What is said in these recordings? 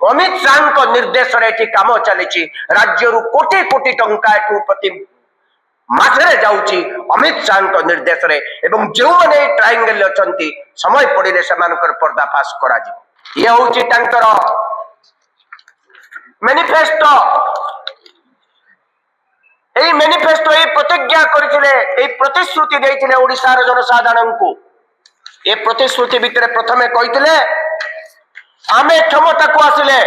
अमित शाह निर्देश काम चली राज्य कोटी कोटी टंका प्रति मासरे जाउची अमित शाह निर्देश जो मैंने ट्रायंगल अच्छा समय पड़े से पर्दाफाश करा ये हूँ मैनिफेस्टो यही मैनिफेस्टो यही प्रतिज्ञा करते प्रतिश्रुति देते ओडिशार जनसाधारण को ये प्रतिश्रुति भितर प्रथमे कहते आमे क्षमता को आसिले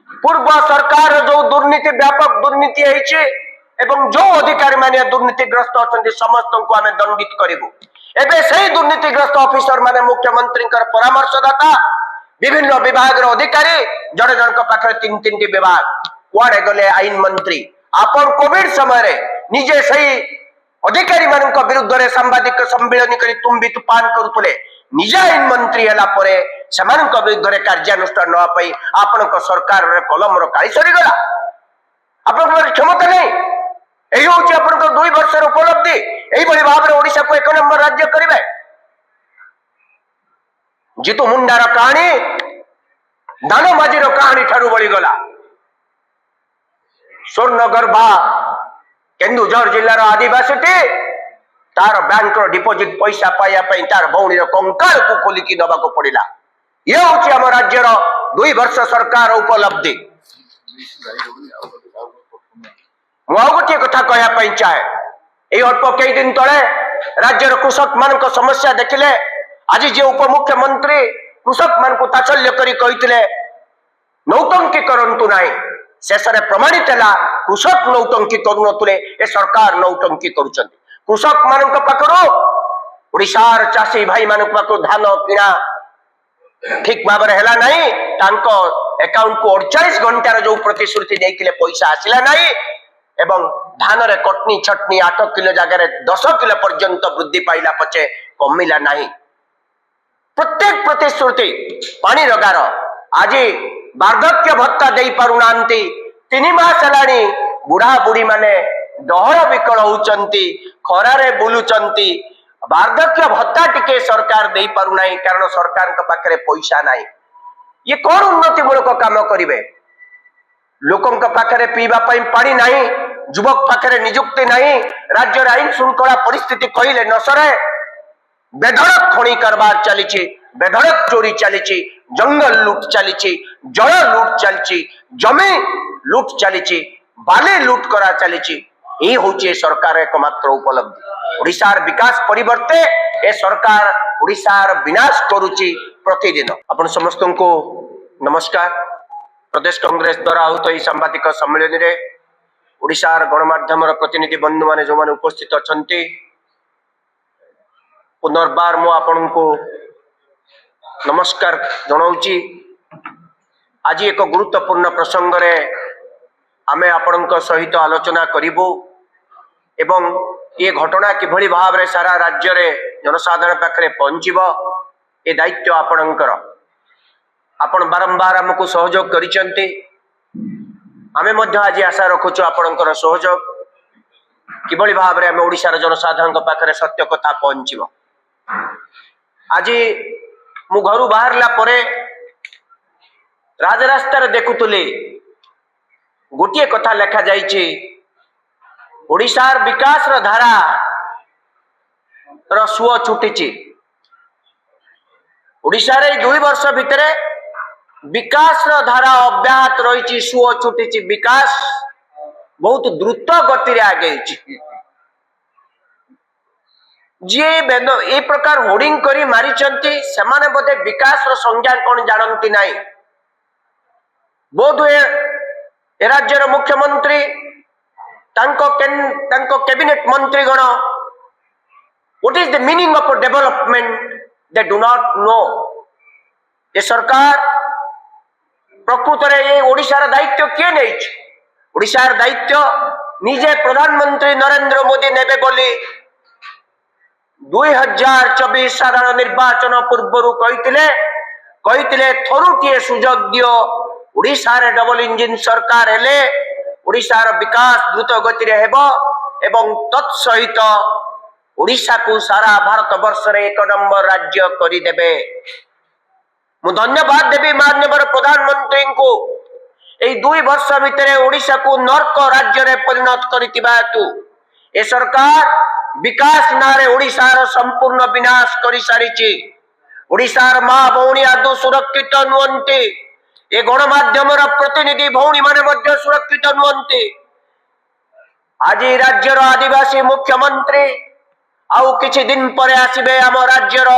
पूर्व सरकार जो दुर्नीति व्यापक दुर्नीति है जो अधिकारी माने दुर्नीतिग्रस्त अच्छा समस्त को आमे दंडित करूँ एवं से दुर्नीतिग्रस्त ऑफिसर माने मुख्यमंत्री परामर्शदाता विभिन्न विभाग अधिकारी जड़े जन पाखे तीन तीन विभाग कुआड़े गले आईन मंत्री आपण कोविड समय निजे सही अधिकारी मान विरुद्ध में सांबादिक सम्मिलन कर तुम्बी तुफान करुले निज आईन मंत्री है विरुद्ध में कार्यानुष्ठान नापी आपण सरकार कलम काली सरीगला आपण क्षमता नहीं यही हूँ आप 2 वर्ष उपलब्धि यही भाव में ओडिशा को 1 नंबर राज्य करेंगे जीतू मुंडार कहानी दानमाझी कहानी ठारू बळीगला स्वर्णगर्भा केन्दुझर जिलार आदिवासी तार बैंक डिपोजिट पैसा पाइबापी तार भौणी कंकाल को खोलिकी नवा को पड़ा ये हूँ आम राज्यर 2 वर्ष सरकार उपलब्धि गोटे कथा कहवाई चाहे ये अल्प कई दिन तले राज्यर कृषक मान समस्या देखिले आज जे उपमुख्यमंत्री कृषक मान को ताचल्य करी नौटंकी करंतु नाही शेष में प्रमाणित है कृषक नौटंकी करुनथुले ए सरकार नौटंकी करुछंती कृषक मान पाखर ओडिशार चाषी भाई मान पाखर धान किणा ठीक भाव है अकाउंट को 48 घंटार जो प्रतिश्रुति देते पैसा आसला नहीं एवं धान रे कटनी छटनी 8 किलो जगह 10 किलो पर्यंत वृद्धि पाइला पचे कमिला नहीं प्रत्येक प्रतिश्रुति पानी रगार आज वार्धक्य भत्ता दे पारुना 3 मास है बुढ़ा बुढ़ी माने डहर विकल होती खरारे बुलुचंती वार्धक्य भत्ता टिके सरकार दे पारुना कारण सरकार पाखे पैसा ना ये कौन उन्नतिमूलक काम करेंगे लोकों पाखे पीवा पानी ना युवक पाखे निजुक्ति ना राज्य आईन श्रृंखला परिस्थिति कहले न सरे बेधड़क खणी कारबार चली बेधड़क चोरी चली जंगल लूट चली जल लूट चली जमी लूट चली बाली लूट करा चली ये हूँ सरकार एकमात्र उपलब्धि ओडिशार विकास परिवर्ते ए सरकार ओडिशार विनाश करुची प्रतिदिन आपण समस्त को नमस्कार प्रदेश कांग्रेस द्वारा आहुत यह सांबादिक सम्मेलन में ओडिशार गणमाध्यम प्रतिनिधि बंधु माने जो माने उपस्थित अच्छा पुनर्बार मु आपण को नमस्कार जनाऊँची आज एक गुरुत्वपूर्ण प्रसंग रे आमे आपण सहित आलोचना करिबो एवं ये घटना किभली भाव रे सारा राज्य रे जनसाधारण पाखरे पहुंचीबो ए दायित्व आपणकर आपण बारंबार हमको सहयोग करिसंती आमे मध्य आज आशा रखुछु आपणकर सहयोग किभली भाव रे आमे ओडिशार जनसाधारण पाखरे सत्य कथा पहुंचीबो आज मु घर बाहरला परे राजरास्तार देखुतुली गोटे कथा लेखा जाइए ओडिशार विकास धारा सुओ छुटी ओडिशा रे 2 वर्ष भितर विकास धारा अब्याहत रही सुओ छुटी विकास बहुत द्रुत गति आगे जी ए प्रकार होर्डिंग करी मारिचंती सेमाने बोधे विकास संज्ञा कौन जानती ना बोध हुए ए राज्यर मुख्यमंत्री कैबिनेट मंत्रीगण what is the meaning of development they do not know ये सरकार प्रकृत रे ये ओडिशार दायित्व किए नहीं ओडिशार दायित्व निजे प्रधानमंत्री नरेंद्र मोदी नेबे बोली 2024 साधारण निर्वाचन पूर्व कहते थरुटीए सुजोग दियो ओडिशा रे डबल इंजिन सरकार हेले ओडिशार विकास द्रुत गति रे हेबो एवं तत्सहित ओडिशा को सारा भारत वर्ष रे 1 नंबर राज्य करी देबे मु धन्यवाद देवी माननीय प्रधानमंत्री को ए 2 वर्ष भितर ओडिशा को नर्क राज्य रे परिणत करितिबा हेतु ए सरकार विकास नारे ओडिशार संपूर्ण विनाश करि सारिछि। ओडिशार मां भौणी आदौ सुरक्षित नुहंती, ए गणमाध्यम प्रतिनिधि भौणी माने मध्य सुरक्षित नुहंती। आज राज्यर आदिवासी मुख्यमंत्री आउ किछि दिन पर आसिबे आम राज्यर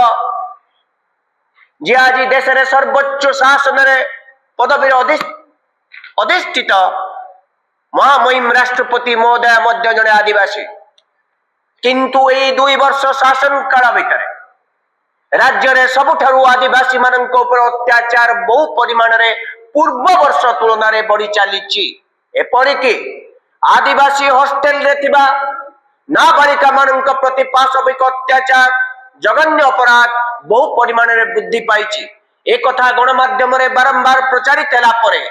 जे आज देश रे सर्वोच्च शासन रे पदवी अधिष्ठित महामहिम राष्ट्रपति महोदय मध्य जड़े आदिवासी। किंतु ए 2 वर्ष शासन काल भितर राज्य रे सबुठारु आदिवासी मानक ऊपर अत्याचार बहु परिमाण रे पूर्व वर्ष तुलना रे बढ़ी चलीछि। एपरिकी आदिवासी हॉस्टेल रे थिबा नाबालिका मानक प्रति पाशविक अत्याचार जघन्य अपराध बहु परिमाण रे वृद्धि पाइछि। ए कथा गणमाध्यम रे बारंबार प्रचारित होला परे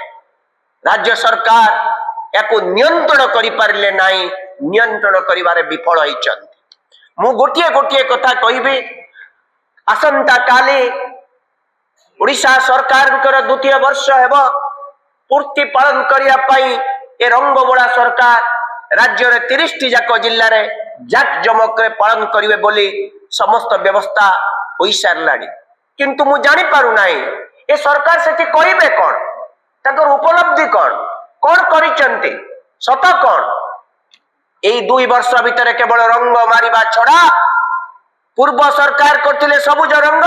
राज्य सरकार याकु नियंत्रण करि पारले नाही, नियंत्रण करिवारे विफल होइछन्ति। मु गोटिए गोटिए कथा कहिबी। आसंता काली ओडिशा सरकार द्वितीय वर्ष हेबो पूर्ति पालन करिया पई ए रंगबोड़ा सरकार राज्य रे 30 जाक जिल्ला रे जाक जमक रे पालन करिवे बोली समस्त व्यवस्था होई सारलाडी। किंतु मु जानि पारु नाही ए सरकार सेठी कहिबे कोन, ताकर उपलब्धि कोन करिचंती, सत कोन। एई 2 वर्ष भितर केवल रंग मारिबा छड़ा पूर्व सरकार करथिले सबुज रंग,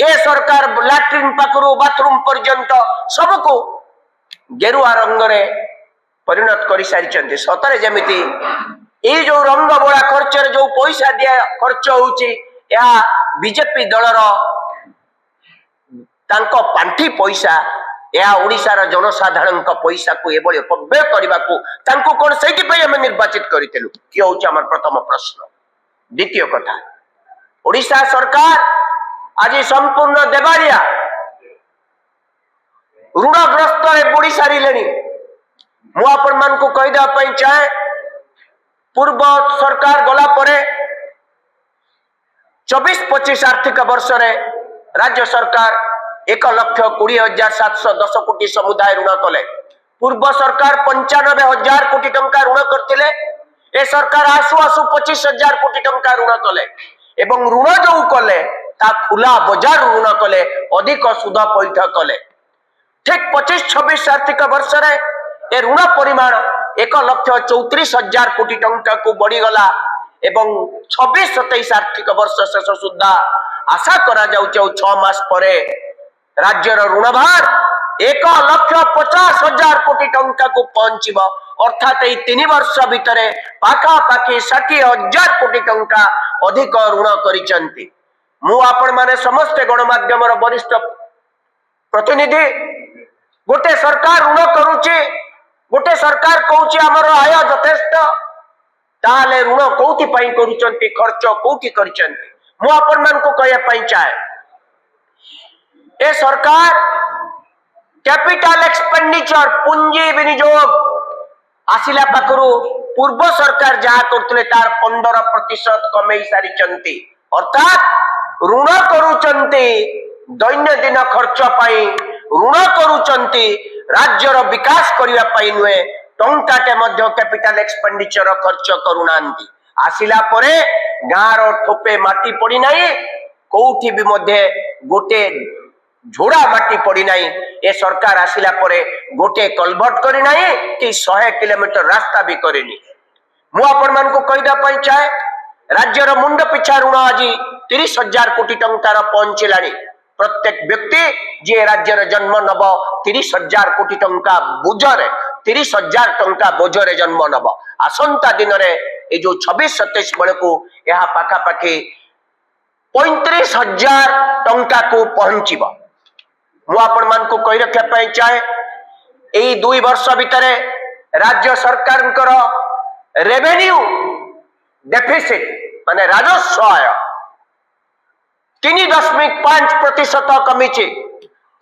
ए सरकार लैट्रिन पाखरु बाथरूम पर्यंत सबको गेरुआ रंग रे परिणत करि सारिचंती। सतरे जेमिति ए जो रंग बोड़ा खर्च रे जो पैसा दिया खर्च होउची या बीजेपी दलर तांको पांठी पैसा या ओडिशार जनसाधारण पैसा को एबळे अपव्यय करबा को तांको कोन सेठी पे हम निर्वाचित करितेलु कि होउची हमर प्रथम प्रश्न। द्वितीय कथा, ओडिशा सरकार आज संपूर्ण देवालिया ऋणग्रस्त रे बुड़ी सारिलेनी। मु आपण मान को कहि दे पई चाहे पूर्व सरकार गला परे 24-25 आर्थिक वर्ष रे राज्य सरकार 1,20,710 कोटी समुदाय ऋण कले। पूर्व सरकार 95,000 कोटी टंका ऋण करथिले। ए सरकार आसु आसु 25,000 कोटी टंका ऋण कले एवं ऋण जो कले ता खुला बाजार ऋण कले, अधिक सुध पैठ कले। ठीक 25-26 आर्थिक वर्ष रे ए ऋण परिमाण 1,34,000 कोटी टंका को बढ़ी गला एवं 26-27 आर्थिक वर्ष शेष सुधा आशा करा जाउछ 6 मास परे राज्यर ऋण भार 1,50,000 कोटी टंका को पहुंचीबो। अर्थात ए 3 वर्ष भितरे पाखा पाखी 60,000 कोटी टंका अधिक ऋण करिसंती। मु आपण माने समस्त गणमाध्यम वरिष्ठ प्रतिनिधि गोटे सरकार ऋण करूची, गोटे सरकार कहूची हमर आय यथेष्ट, ताले ऋण कोउती पई करूचंती, खर्च कोउती करिसंती। मु आपण मान को कहया पई चाहे ए सरकार कैपिटल एक्सपेंडिचर पूंजी विनियोग आसिला पाखरु पूर्व सरकार जहा करथले तार 15% कमेई सारिचंती। अर्थात ऋण करूचंती दैनंदिन खर्च पाई, ऋण करूचंती राज्यर विकास करिया पाई नुए, टंकाटे मध्य कैपिटल एक्सपेंडिचर खर्च करूनांती। आसिला परे गाँर ठोपे माटी पड़ी नाही, कोउठी भी मध्य गोटे झोड़ा माटी पड़ी नाही। ए सरकार आसिला परे गोटे कलभट करी नाही कि 100 किलोमीटर रास्ता भी करेनी। मु आपण मान को कहिदा पई चाहे राज्यर मुंड पिछा ऋण आज 30,000 कोटी टंकार पहुंचलानी। प्रत्येक व्यक्ति जे राज्यर जन्म नब 30,000 कोटी टंका बोझरे 30,000 टंका बोझरे जन्म नब। आसंता दिन रे ए जो 26-27 बेले को यह पाखा पाखी 35,000 टंका को पहुंचीब। मु आपण मान को कहि रखा पई चाहे एई 2 वर्ष भितरे राज्य सरकार रेवेन्यू डेफिसिट माने राजस्व आय 3.5% कमीचे।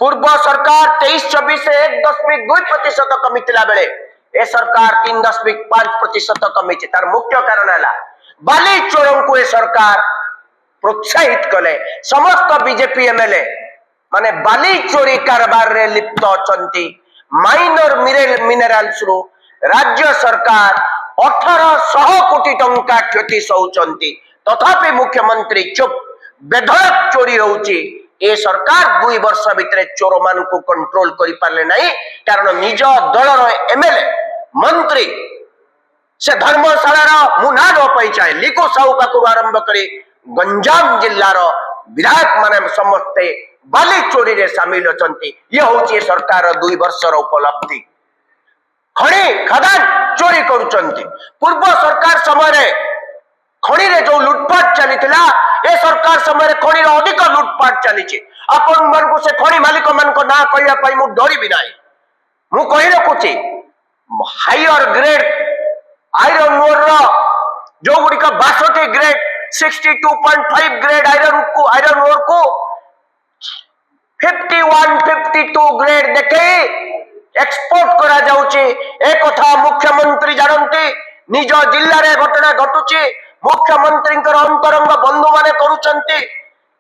पूर्व सरकार 23-24 से 1.2% कमीला बेले ए सरकार 3.5% कमीचे। तार मुख्य कारण है बाली चोरों को ए सरकार प्रोत्साहित कले। समस्त बीजेपी एमएलए माने बाली चोरी कारबार रे लिप्त अछंती माइनर मिनेराल्स रु राज्य सरकार 1800 कोटी टंका क्षति सहउचंती तथापि मुख्यमंत्री चुप बेधड़क चोरी होउची ए सरकार 2 वर्ष भितरे चोर मान को कंट्रोल करि पारले नहीं कारण निज दलर एमएलए मंत्री से धर्मशाला मुना चाहे लिको साहू पाखु आरंभ करे गंजाम जिल्लार विधायक माने समस्ते बाली चोरी रे शामिल अछंती ये होची सरकार 2 वर्षर उपलब्धि खणी खदान चोरी करूचंती पूर्व सरकार समय खणी रे जो लुटपाट चलीथिला ए सरकार समय खणी रे अधिक लुटपाट चलीछि आपन मन को से खणी मालिक मन को ना कहिया पई मु डरी भी नाही मु कहि रखुछि हायर ग्रेड आयरन ओर रो जो गुडी का 62 ग्रेड 62.5 ग्रेड आयरन ओर को 51 52 ग्रेड देखे एक्सपोर्ट करा जाउची ए कथा मुख्यमंत्री जानती निज जिल्ला रे घटना घटुची मुख्यमंत्री अंतरंग बंधु माने करूचंती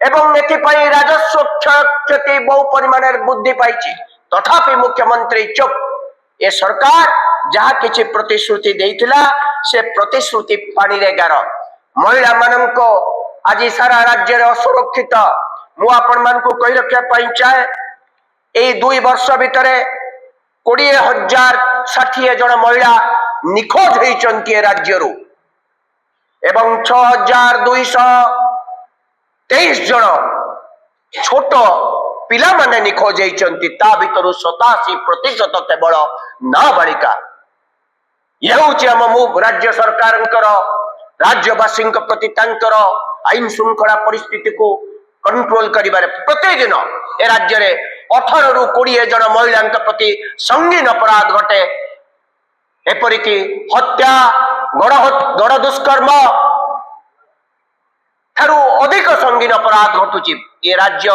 एवं एथि पई राजस्व क्षति बहु परिमाण वृद्धि पाइची तथापि मुख्यमंत्री चुप ए सरकार जहा किछि प्रतिश्रुति देइथिला से प्रतिश्रुति पानी रे गार महिला माननको आज सारा राज्य रे असुरक्षित मु आपण मान को कहि रखिया पई चाहे ए 2 वर्ष भितरे 20,060 जन महिला निखोज होइचंती राज्य रु एवं 6,223 जन छोट पिला माने निखोज होइचंती ता भितरु 87% केवल नाबालिका यह होची हम राज्य सरकारंकर राज्यवासी प्रति तांकर आईन श्रृंखला परिस्थिति को कंट्रोल करिबारे प्रतिदिन ए राज्य रे 18 रु 20 जन महिला प्रति संगीन अपराध घटे एपरिकी हत्या गण दुष्कर्म ठारू अधिक संगीन अपराध घटुची ए राज्य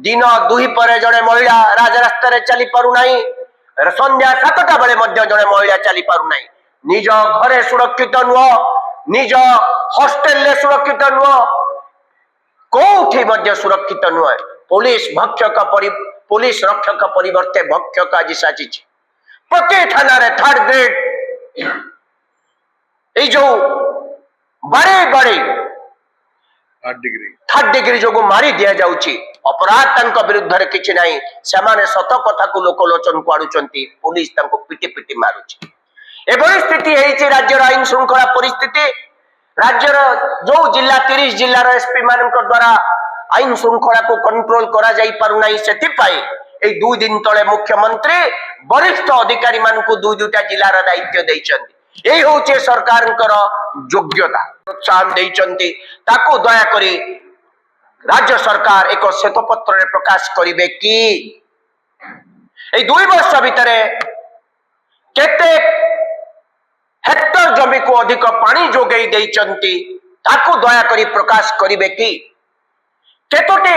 दिन 2 पर जने महिला राजरास्ता रे चली पारु नाही संध्या 7टा बेले मध्य जने महिला चली पारु नाही निज घरे सुरक्षित नुह निज हॉस्टेल ले सुरक्षित नुह कोठी मध्य सुरक्षित नुह पुलिस भक्षक पुलिस रक्षक परिवर्ते भक्षक आज साची प्रति थाना रे 3rd ग्रेड ए जो बड़े बड़े 3rd डिग्री जो मारी दिया जाउची अपराध तंक विरुद्ध रे किछि नाही सेमाने सत कथा को लोक लोचन को आडुचंती पुलिस तंको पिटी पिटी मारुची एभली स्थिति हेछि राज्यर आईन श्रृंखला परिस्थिति राज्यर जो जिला 30 जिल्लार एसपी मानक द्वारा आईन श्रृंखला को कंट्रोल करा जाई पारु नाही सेति पाई ए 2 दिन तळे मुख्यमंत्री वरिष्ठ अधिकारी मानकु 2-2टा जिल्लार दायित्व दैचंती एई होचे सरकारंकर योग्यता प्रोत्साहन दैचंती ताको दया करी राज्य सरकार एक श्वेतपत्र रे प्रकाश करिवे कि ए 2 वर्ष भितरे केते हेक्टर जमी को अधिक पानी जोगई दैचंती ताको दया करी प्रकाश करिवे कि केतोटे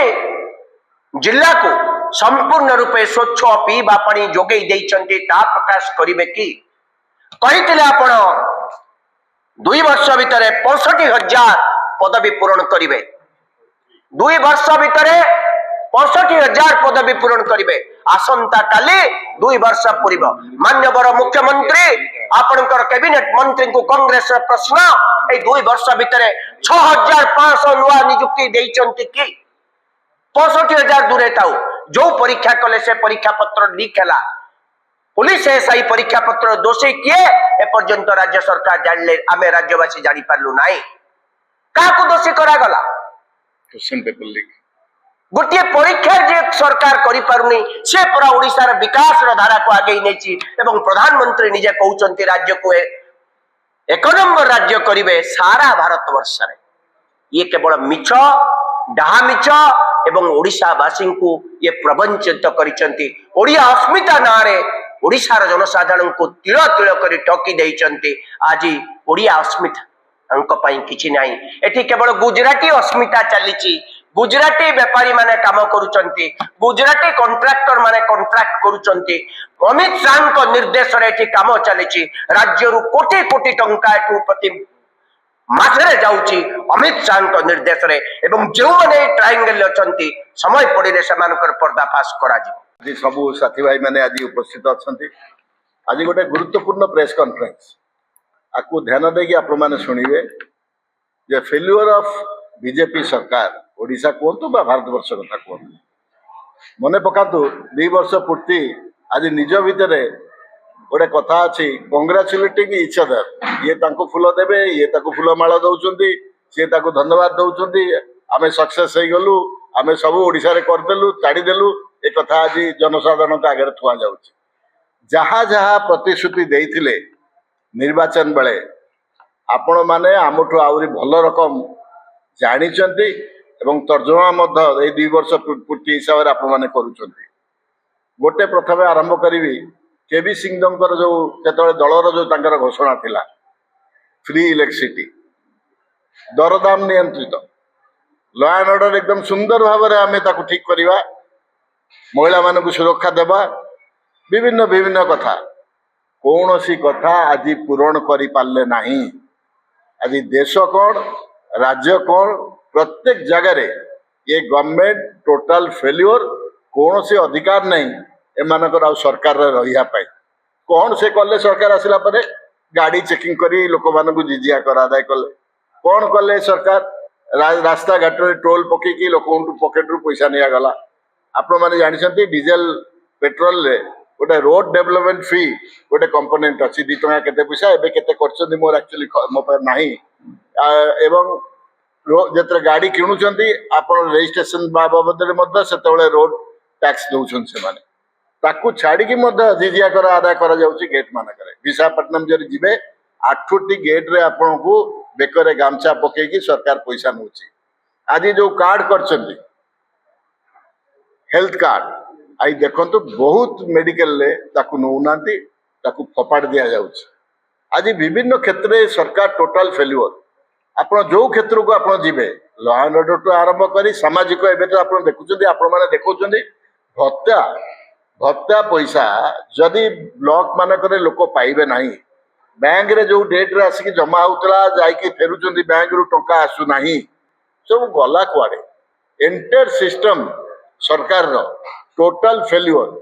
जिल्ला को संपूर्ण रूपे स्वच्छ पीवा पानी जोगई दैचंती ता प्रकाश करिवे कि कहिथिले आपण 2 वर्ष भितरे 65,000 पदवी पूरण करिवे 2 वर्ष भितरे 65,000 पदवी पूरण करिवे आसंता काली 2 वर्ष पूर्व मान्यवर मुख्यमंत्री आपनकर कैबिनेट मंत्री को कांग्रेस प्रश्न ए 2 वर्ष भितरे 6,500 नुआ नियुक्ति दैचंती कि 65,000 दूरे थाउ जो परीक्षा कले से परीक्षा पत्र लीक हैला पुलिस एसआई परीक्षा पत्र दोषी किए ए पर्यंत राज्य सरकार जानले आमे राज्यवासी जानि पारलु नाही काको दोषी करा गला क्वेश्चन पेपर लीक गोटे परीक्षा जे सरकार करि पारुनी से पूरा ओडिसा विकास धारा को आगे नेची एवं प्रधानमंत्री निजे कहउचंती राज्य को 1 नंबर राज्य करिवे सारा भारत वर्ष रे ये केवल मिछ डाहा मिछ एवं ओडिसा वासी को ये प्रवंचित करिसंती ओडिया अस्मिता नारे ओडिसार जनसाधारण को तिल तिल करी ठकी दैचंती आज ओडिया अस्मिता अंक पई किछि नाही एठी केवल गुजराती अस्मिता चलीची गुजराती व्यापारी माने काम करूचंती गुजराती कॉन्ट्रैक्टर माने कॉन्ट्रैक्ट करूचंती अमित शाह को निर्देश रे एठी काम चलीची राज्य रु कोटी कोटी टंका एठू प्रति माझरे जाउची अमित शाह निर्देश रे एवं जो माने ट्रायंगल अछंती समय पड़िले सेमानकर पर्दाफाश करा जी। आज सबू साथी भाई मैंने आज उपस्थित अच्छा आज गोटे गुरुत्वपूर्ण प्रेस कॉन्फ्रेंस आपको ध्यान देकी आप शुणिबे जे फेल्युअर ऑफ बीजेपी सरकार ओडिशा कहतु बा भारत वर्ष कथा कहतु मन पकातु 2 वर्ष पूर्ति आज निज भितर गोटे कथा अच्छी कंग्राचुलेटिंग इच अदर ये तांको फूल देवे ये ताको फूल माला दौरान सी ताको धन्यवाद दौरान आम सक्सेस हो गलु आम सब ओडिशा रे करदेलु ताड़ीदेलु ए कथा आज जनसाधारण आगे थुआ जा जहा जहा प्रतिश्रुति देइथिले निर्वाचन बेले आपण माने आमठू आउरी भल रकम जानिचंती एवं तर्जमा मध्य ए 2 वर्ष पूर्ति हिसाब से आपण माने करूचंती। गोटे प्रथमे आरंभ करी केबी सिंहदेव जो केतळे दलर जो तांकर घोषणा थिला फ्री इलेक्ट्रिसिटी दरदाम नियंत्रित लॉ एंड ऑर्डर एकदम सुंदर भाव में आम ताकू ठीक करवा महिला मानक सुरक्षा देवा विभिन्न विभिन्न कथा कौन सी कथा आज पूरण कर पारे ना आज देश कौन राज्य कौन प्रत्येक जगह ये गवर्नमेंट टोटाल फेल्युअर कौन से अधिकार नहीं एमानकर आ सरकार रहा कौन से कले सरकार आसला परे गाड़ी चेकिंग करी लोक मानक जिजिया कर आदाय कले कौन कले सरकार रास्ता घाट में टोल पकईकी लोक पकेट रु पैसा निया गला आपण मैंने जानते डीजेल पेट्रोल रे गोटे रोड डेवलपमेंट फी गोटे कंपोनेंट अच्छी 2 टका केते पैसा एबे केते करछन मोर एक्चुअली मो पर नाही एवं जेतरे गाड़ी किणुचंती आपण रजिस्ट्रेशन बाबद रे मध्य सेतबेले रोड टैक्स दउछन से माने ताकू छाड़ी मध्य जिजिया कर आदाय करा जाउची गेट मानकरे विशाखापट्टनम जरी जिबे 8टी गेट रे आपण को बेकरे गामछा पकेकी सरकार पैसा नउची आज जो कार्ड करछंती हेल्थ कार्ड आई देखंतु बहुत मेडिकल ले ताकू नउनांती ताकू फपाड़ दिया जाउची आज विभिन्न क्षेत्र में सरकार टोटाल फेल्युअर आपण जो क्षेत्र को आपण जिबे लॉ एंड ऑर्डर टू आरंभ करी सामाजिक एबे तो आपण देखुचंती आपण माने देखुचंती भत्ता भत्ता पैसा जदि ब्लॉक मानक लोक पाइबे नहीं बैंक रे जो डेट रे आसिक जमा होतला जाइकी फेरुचंती बैंक रु टंका आसु नहीं सब गला कुआडे एंटायर सिस्टम सरकार रो total failure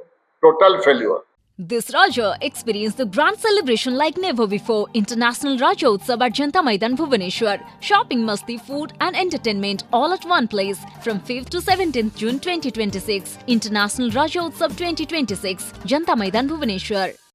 This Raja experienced the grand celebration like never before. International Raja Utsav at Janta Maidan, Bhubaneswar. Shopping, masti, food and entertainment all at one place from 5th to 17th June 2026. International Raja Utsav 2026, Janta Maidan, Bhubaneswar.